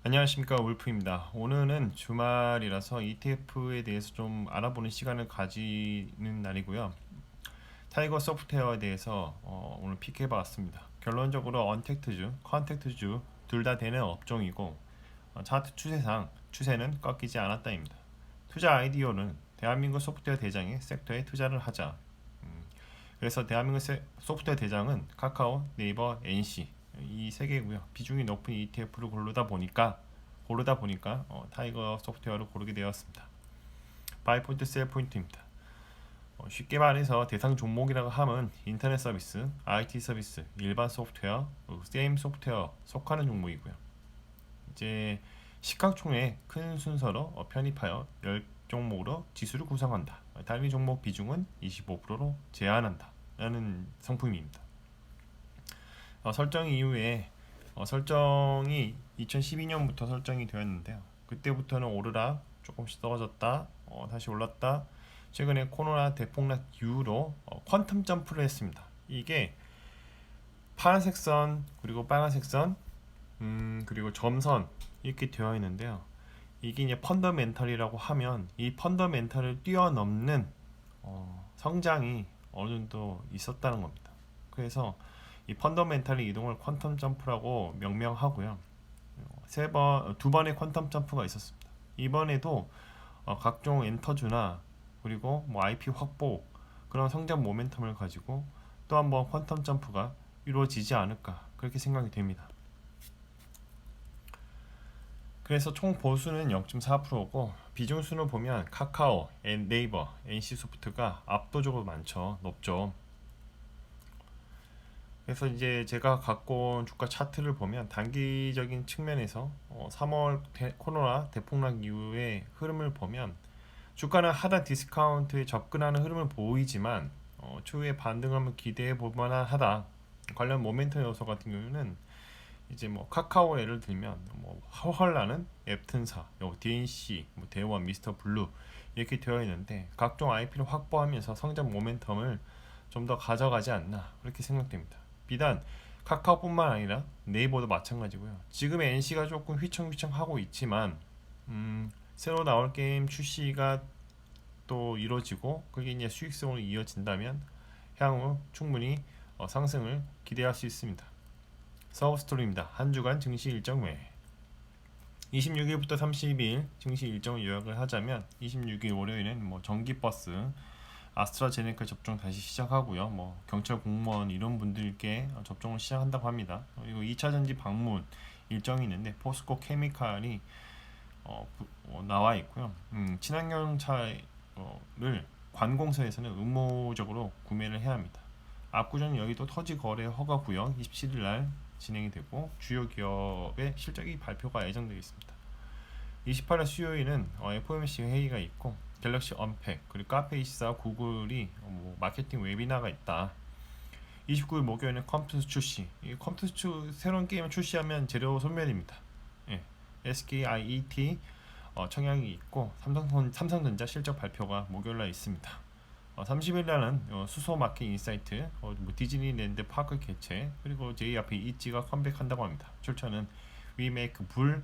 안녕하십니까, 울프입니다. 오늘은 주말이라서 ETF에 대해서 좀 알아보는 시간을 가지는 날이고요. 타이거 소프트웨어에 대해서 오늘 픽해봤습니다. 결론적으로 언택트주, 컨택트주 둘 다 되는 업종이고, 차트 추세상 추세는 꺾이지 않았다입니다. 투자 아이디어는 대한민국 소프트웨어 대장의 섹터에 투자를 하자. 그래서 대한민국 소프트웨어 대장은 카카오, 네이버, NC 이 세 개고요. 비중이 높은 ETF를 고르다 보니까 타이거 소프트웨어를 고르게 되었습니다. 바이 포인트, 셀 포인트입니다. 쉽게 말해서 대상 종목이라고 하면 인터넷 서비스, IT 서비스, 일반 소프트웨어, 게임 소프트웨어 속하는 종목이고요. 이제 시각총액 큰 순서로 편입하여 10종목으로 지수를 구성한다. 단위 종목 비중은 25%로 제한한다. 라는 상품입니다. 설정 이후에 설정이 2012년부터 설정이 되었는데요. 그때부터는 오르락 조금씩 떨어졌다, 다시 올랐다. 최근에 코로나 대폭락 이후로 퀀텀 점프를 했습니다. 이게 파란색 선 그리고 빨간색 선 그리고 점선 이렇게 되어 있는데요. 이게 이제 펀더멘탈이라고 하면 이 펀더멘탈을 뛰어넘는 성장이 어느 정도 있었다는 겁니다. 그래서 이 펀더멘탈의 이동을 퀀텀 점프라고 명명하고요. 두 번의 퀀텀 점프가 있었습니다. 이번에도 각종 엔터주나 그리고 IP 확보 그런 성장 모멘텀을 가지고 또 한 번 퀀텀 점프가 이루어지지 않을까 그렇게 생각이 됩니다. 그래서 총 보수는 0.4%고 비중수는 보면 카카오, 네이버, NC소프트가 압도적으로 높죠. 그래서 이제 제가 갖고 온 주가 차트를 보면 단기적인 측면에서 3월 코로나 대폭락 이후의 흐름을 보면 주가는 하단 디스카운트에 접근하는 흐름을 보이지만 추후에 반등함을 기대해 볼 만하다. 관련 모멘텀 요소 같은 경우는 이제 뭐 카카오 예를 들면 뭐 허헐나는 앱튼사, DNC, 뭐 대원, 미스터 블루 이렇게 되어 있는데 각종 IP를 확보하면서 성장 모멘텀을 좀 더 가져가지 않나 그렇게 생각됩니다. 비단 카카오뿐만 아니라 네이버도 마찬가지고요. 지금의 NC가 조금 휘청휘청하고 있지만 새로 나올 게임 출시가 또 이루어지고 그게 이제 수익성으로 이어진다면 향후 충분히 상승을 기대할 수 있습니다. 서브스토리입니다. 한 주간 증시 일정 외 26일부터 30일 증시 일정을 요약을 하자면 26일 월요일은 뭐 전기버스 아스트라제네카 접종 다시 시작하고요. 뭐 경찰 공무원 이런 분들께 접종을 시작한다고 합니다. 그리고 2차 전지 방문 일정이 있는데 포스코 케미칼이 나와 있고요. 친환경 차를 관공서에서는 의무적으로 구매를 해야 합니다. 압구정 여의도 토지 거래 허가 구역 27일 날 진행이 되고 주요 기업의 실적이 발표가 예정되어 있습니다. 28일 수요일은 FOMC 회의가 있고 갤럭시 언팩 그리고 카페24 구글이 마케팅 웨비나가 있다. 29일 목요일은 컴퓨터 출시. 이 컴퓨터 새로운 게임을 출시하면 재료 소멸입니다. 예. SKIET 청약이 있고 삼성전자 실적 발표가 목요일날 있습니다. 30일 날은 수소 마켓 인사이트, 디즈니랜드 파크 개최 그리고 제이 앞에 이지가 컴백한다고 합니다. 출처는 위메이크 불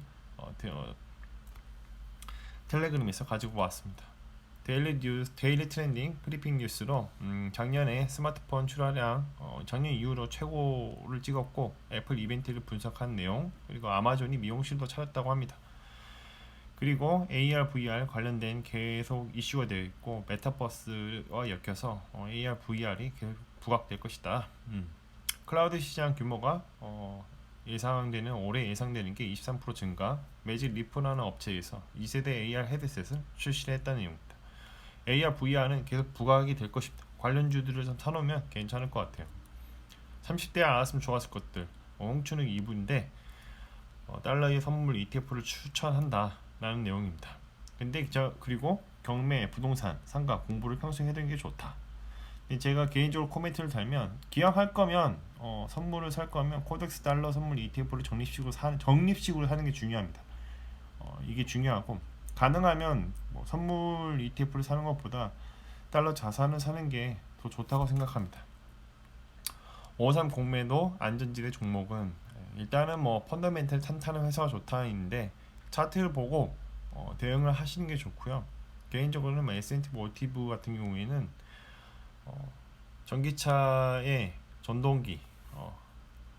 텔레그램에서 가지고 왔습니다. 데일리 트렌딩 브리핑 뉴스로 작년에 스마트폰 출하량 작년 이후로 최고를 찍었고 애플 이벤트를 분석한 내용 그리고 아마존이 미용실도 차렸다고 합니다. 그리고 AR, VR 관련된 계속 이슈가 되어 있고 메타버스와 엮여서 AR, VR이 계속 부각될 것이다. 클라우드 시장 규모가 올해 예상되는 게 23% 증가. 매직 리프라는 업체에서 2세대 AR 헤드셋을 출시를 했다는 내용입니다. AR, VR은 계속 부각이 될 것입니다. 관련주들을 좀 사놓으면 괜찮을 것 같아요. 30대 알았으면 좋았을 것들. 홍춘욱 2부인데 달러의 선물 ETF를 추천한다 라는 내용입니다. 근데 그리고 경매, 부동산, 상가 공부를 평소에 해두는 게 좋다. 제가 개인적으로 코멘트를 달면 기왕할 거면 선물을 살 거면 코덱스 달러 선물 ETF를 적립식으로 사는 게 중요합니다. 이게 중요하고 가능하면 선물 ETF를 사는 것보다 달러 자산을 사는 게 더 좋다고 생각합니다. 53 공매도 안전지대 종목은 일단은 뭐 펀더멘털 탄탄한 회사가 좋다인데 차트를 보고 대응을 하시는 게 좋고요. 개인적으로는 뭐 S&T 모티브 같은 경우에는 전기차의 전동기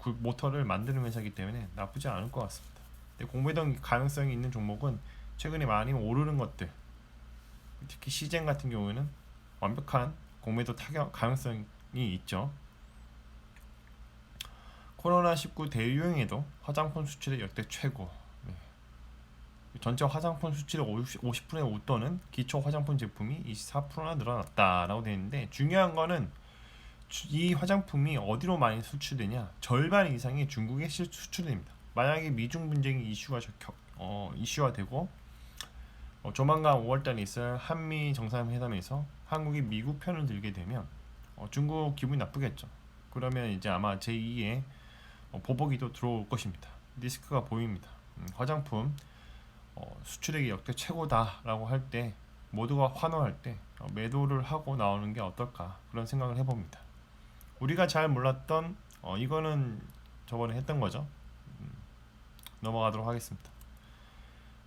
그 모터를 만드는 회사이기 때문에 나쁘지 않을 것 같습니다. 근데 공매도 가능성이 있는 종목은 최근에 많이 오르는 것들, 특히 시젠 같은 경우에는 완벽한 공매도 타격 가능성이 있죠. 코로나19 대유행에도 화장품 수출의 역대 최고. 네. 전체 화장품 수출의 50%에 웃도는 기초 화장품 제품이 24%나 늘어났다라고 되어 있는데, 중요한 거는 이 화장품이 어디로 많이 수출되냐? 절반 이상이 중국에 수출됩니다. 만약에 미중 분쟁이 이슈화 되고 조만간 5월달에 있을 한미 정상회담에서 한국이 미국 편을 들게 되면 중국 기분이 나쁘겠죠. 그러면 이제 아마 제2의 보복이도 들어올 것입니다. 리스크가 보입니다. 화장품 수출액이 역대 최고다라고 할 때 모두가 환호할 때 매도를 하고 나오는 게 어떨까 그런 생각을 해봅니다. 우리가 잘 몰랐던 이거는 저번에 했던 거죠. 넘어가도록 하겠습니다.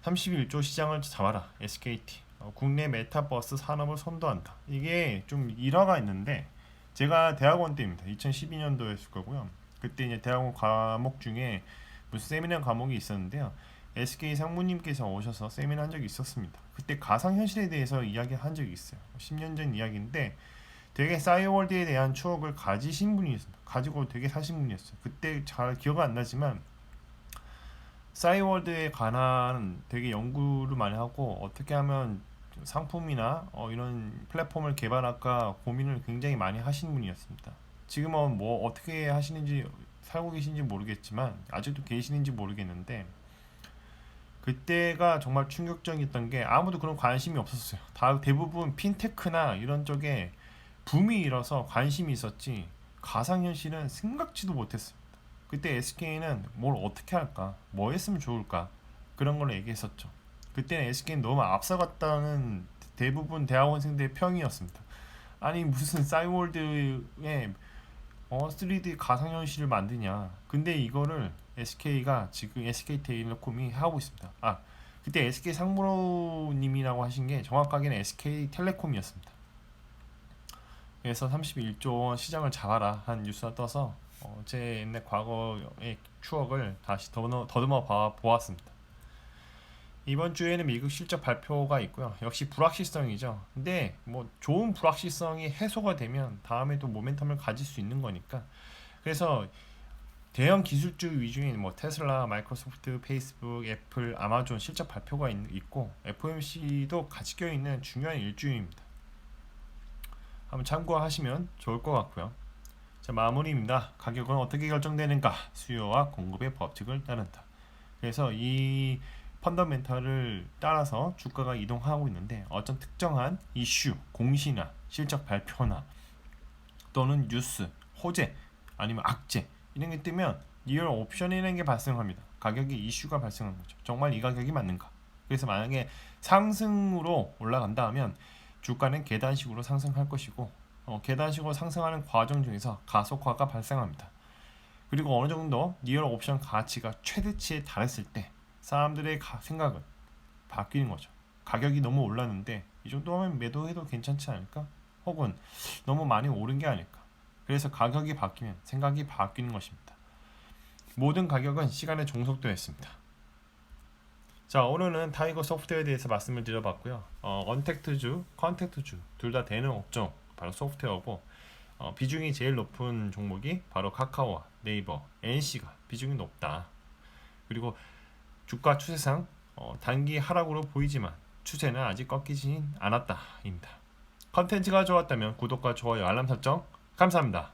31조 시장을 잡아라. SKT. 국내 메타버스 산업을 선도한다. 이게 좀 일화가 있는데 제가 대학원 때입니다. 2012년도였을 거고요. 그때 이제 대학원 과목 중에 무슨 세미나 과목이 있었는데요. SK 상무님께서 오셔서 세미나 한 적이 있었습니다. 그때 가상현실에 대해서 이야기한 적이 있어요. 10년 전 이야기인데 되게 싸이월드에 대한 추억을 가지신 분이었습니다. 가지고 되게 사신 분이었어요. 그때 잘 기억은 안 나지만 싸이월드에 관한 되게 연구를 많이 하고 어떻게 하면 상품이나 이런 플랫폼을 개발할까 고민을 굉장히 많이 하시는 분이었습니다. 지금은 뭐 어떻게 하시는지 살고 계신지 모르겠지만 아직도 계시는지 모르겠는데 그때가 정말 충격적이었던 게 아무도 그런 관심이 없었어요. 다 대부분 핀테크나 이런 쪽에 붐이 일어서 관심이 있었지 가상현실은 생각지도 못했습니다. 그때 SK는 뭘 어떻게 할까, 뭐 했으면 좋을까 그런 걸 얘기했었죠. 그때는 SK는 너무 앞서갔다는 대부분 대학원생들의 평이었습니다. 아니 무슨 싸이월드에 3D 가상현실을 만드냐. 근데 이거를 SK가 지금 SK텔레콤이 하고 있습니다. 그때 SK 상무님이라고 하신 게 정확하게는 SK텔레콤이었습니다. 그래서 31조 원 시장을 잡아라 한 뉴스가 떠서 제 옛날 과거의 추억을 다시 더듬어 보았습니다. 이번 주에는 미국 실적 발표가 있고요. 역시 불확실성이죠. 근데 뭐 좋은 불확실성이 해소가 되면 다음에 또 모멘텀을 가질 수 있는 거니까. 그래서 대형 기술주 위주인 뭐 테슬라, 마이크로소프트, 페이스북, 애플, 아마존 실적 발표가 있고 FOMC도 같이 껴있는 중요한 일주일입니다. 한번 참고하시면 좋을 것 같고요. 자, 마무리입니다. 가격은 어떻게 결정되는가? 수요와 공급의 법칙을 따른다. 그래서 이 펀더멘털을 따라서 주가가 이동하고 있는데 어떤 특정한 이슈, 공시나 실적 발표나 또는 뉴스, 호재 아니면 악재 이런 게 뜨면 리얼 옵션이라는 게 발생합니다. 가격이 이슈가 발생하는 거죠. 정말 이 가격이 맞는가? 그래서 만약에 상승으로 올라간다 하면 주가는 계단식으로 상승할 것이고 계단식으로 상승하는 과정 중에서 가속화가 발생합니다. 그리고 어느 정도 리얼 옵션 가치가 최대치에 달했을 때 사람들의 생각은 바뀌는 거죠. 가격이 너무 올랐는데 이 정도면 매도해도 괜찮지 않을까? 혹은 너무 많이 오른 게 아닐까? 그래서 가격이 바뀌면 생각이 바뀌는 것입니다. 모든 가격은 시간에 종속되어 있습니다. 자, 오늘은 타이거 소프트웨어에 대해서 말씀을 드려봤고요. 언택트주, 컨택트주 둘 다 되는 업종 바로 소프트웨어고 비중이 제일 높은 종목이 바로 카카오와 네이버, NC가 비중이 높다. 그리고 주가 추세상 단기 하락으로 보이지만 추세는 아직 꺾이진 않았다입니다. 컨텐츠가 좋았다면 구독과 좋아요, 알람 설정 감사합니다.